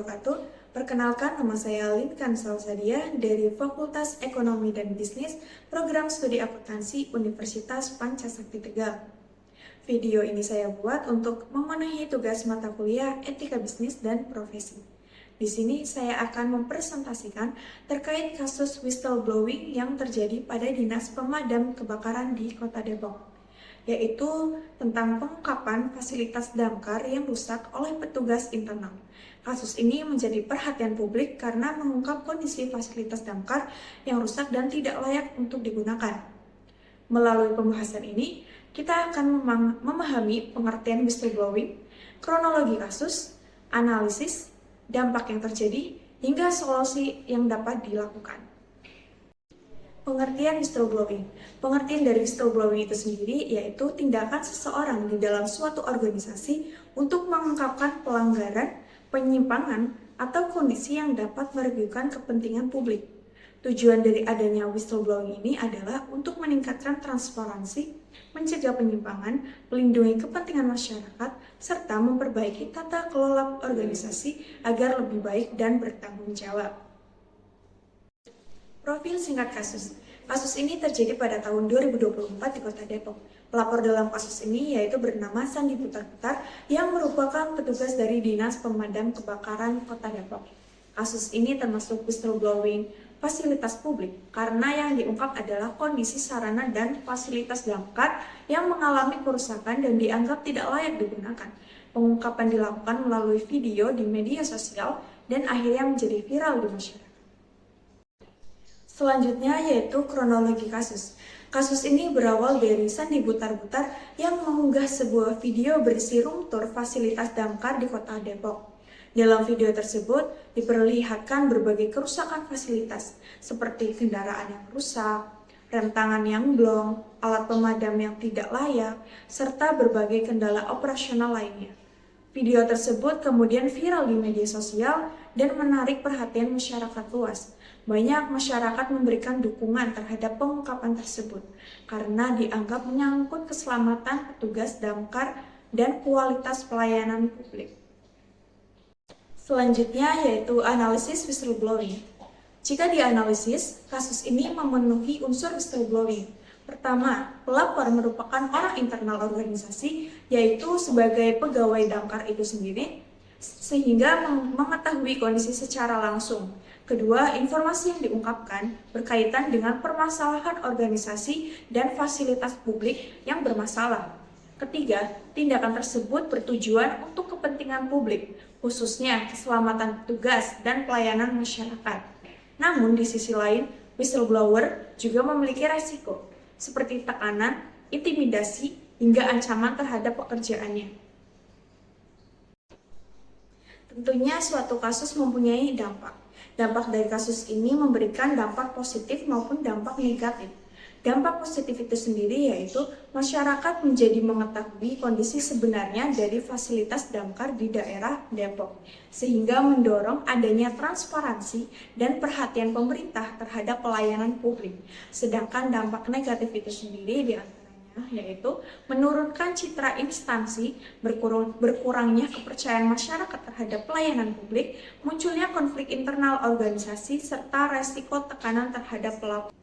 wabarakatuh. Perkenalkan, nama saya Linkan Salsadia dari Fakultas Ekonomi dan Bisnis, Program Studi Akuntansi Universitas Pancasakti Tegal. Video ini saya buat untuk memenuhi tugas mata kuliah Etika Bisnis dan Profesi. Di sini saya akan mempresentasikan terkait kasus whistleblowing yang terjadi pada Dinas Pemadam Kebakaran di Kota Depok, yaitu tentang pengungkapan fasilitas damkar yang rusak oleh petugas internal. Kasus ini menjadi perhatian publik karena mengungkap kondisi fasilitas damkar yang rusak dan tidak layak untuk digunakan. Melalui pembahasan ini, kita akan memahami pengertian whistleblowing, kronologi kasus, analisis, dampak yang terjadi, hingga solusi yang dapat dilakukan. Pengertian whistleblowing. Pengertian dari whistleblowing itu sendiri yaitu tindakan seseorang di dalam suatu organisasi untuk mengungkapkan pelanggaran, penyimpangan, atau kondisi yang dapat merugikan kepentingan publik. Tujuan dari adanya whistleblowing ini adalah untuk meningkatkan transparansi, mencegah penyimpangan, melindungi kepentingan masyarakat, serta memperbaiki tata kelola organisasi agar lebih baik dan bertanggung jawab. Profil singkat kasus. Kasus ini terjadi pada tahun 2024 di Kota Depok. Pelapor dalam kasus ini yaitu bernama Sandi Putar-Putar yang merupakan petugas dari Dinas Pemadam Kebakaran Kota Depok. Kasus ini termasuk whistleblowing fasilitas publik karena yang diungkap adalah kondisi sarana dan fasilitas damkar yang mengalami kerusakan dan dianggap tidak layak digunakan. Pengungkapan dilakukan melalui video di media sosial dan akhirnya menjadi viral di masyarakat. Selanjutnya yaitu kronologi kasus. Kasus ini berawal dari Sandi Putar-Putar yang mengunggah sebuah video berisi room tour fasilitas damkar di Kota Depok. Dalam video tersebut diperlihatkan berbagai kerusakan fasilitas seperti kendaraan yang rusak, rem tangan yang blong, alat pemadam yang tidak layak, serta berbagai kendala operasional lainnya. Video tersebut kemudian viral di media sosial dan menarik perhatian masyarakat luas. Banyak masyarakat memberikan dukungan terhadap pengungkapan tersebut karena dianggap menyangkut keselamatan petugas damkar dan kualitas pelayanan publik. Selanjutnya yaitu analisis whistleblowing. Jika dianalisis, kasus ini memenuhi unsur whistleblowing. Pertama, pelapor merupakan orang internal organisasi, yaitu sebagai pegawai damkar itu sendiri, sehingga mengetahui kondisi secara langsung. Kedua, informasi yang diungkapkan berkaitan dengan permasalahan organisasi dan fasilitas publik yang bermasalah. Ketiga, tindakan tersebut bertujuan untuk kepentingan publik, khususnya keselamatan petugas dan pelayanan masyarakat. Namun, di sisi lain, whistleblower juga memiliki resiko, seperti tekanan, intimidasi, hingga ancaman terhadap pekerjaannya. Tentunya suatu kasus mempunyai dampak. Dampak dari kasus ini memberikan dampak positif maupun dampak negatif. Dampak positif itu sendiri yaitu masyarakat menjadi mengetahui kondisi sebenarnya dari fasilitas damkar di daerah Depok, sehingga mendorong adanya transparansi dan perhatian pemerintah terhadap pelayanan publik. Sedangkan dampak negatif itu sendiri yaitu menurunkan citra instansi, berkurangnya kepercayaan masyarakat terhadap pelayanan publik, munculnya konflik internal organisasi, serta resiko tekanan terhadap pelapor.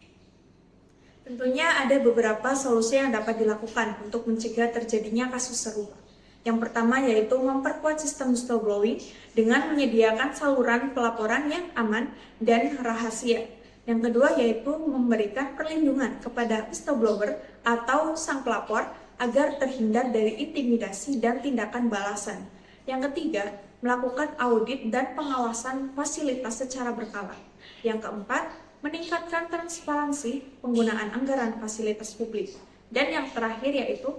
Tentunya ada beberapa solusi yang dapat dilakukan untuk mencegah terjadinya kasus serupa. Yang pertama yaitu memperkuat sistem whistleblowing dengan menyediakan saluran pelaporan yang aman dan rahasia. Yang kedua yaitu memberikan perlindungan kepada whistleblower atau sang pelapor agar terhindar dari intimidasi dan tindakan balasan. Yang ketiga, melakukan audit dan pengawasan fasilitas secara berkala. Yang keempat, meningkatkan transparansi penggunaan anggaran fasilitas publik. Dan yang terakhir yaitu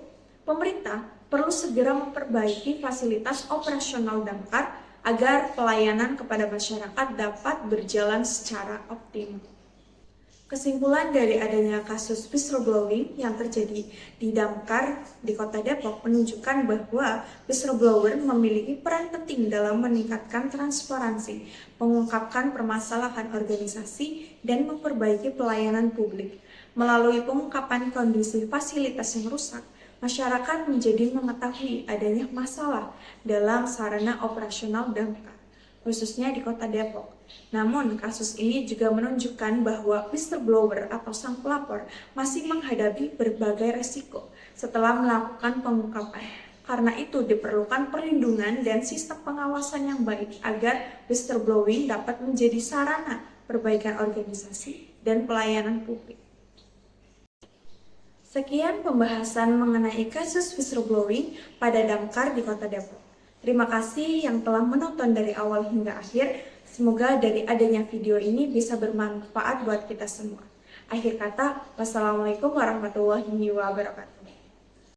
pemerintah perlu segera memperbaiki fasilitas operasional damkar agar pelayanan kepada masyarakat dapat berjalan secara optimal. Kesimpulan dari adanya kasus whistleblowing yang terjadi di damkar di Kota Depok menunjukkan bahwa whistleblower memiliki peran penting dalam meningkatkan transparansi, mengungkapkan permasalahan organisasi, dan memperbaiki pelayanan publik. Melalui pengungkapan kondisi fasilitas yang rusak, masyarakat menjadi mengetahui adanya masalah dalam sarana operasional damkar. khususnya di Kota Depok. Namun, kasus ini juga menunjukkan bahwa whistleblower atau sang pelapor masih menghadapi berbagai resiko setelah melakukan pengungkapan. Karena itu diperlukan perlindungan dan sistem pengawasan yang baik agar whistleblowing dapat menjadi sarana perbaikan organisasi dan pelayanan publik. Sekian pembahasan mengenai kasus whistleblowing pada Damkar di Kota Depok. Terima kasih yang telah menonton dari awal hingga akhir. Semoga dari adanya video ini bisa bermanfaat buat kita semua. Akhir kata, wassalamualaikum warahmatullahi wabarakatuh.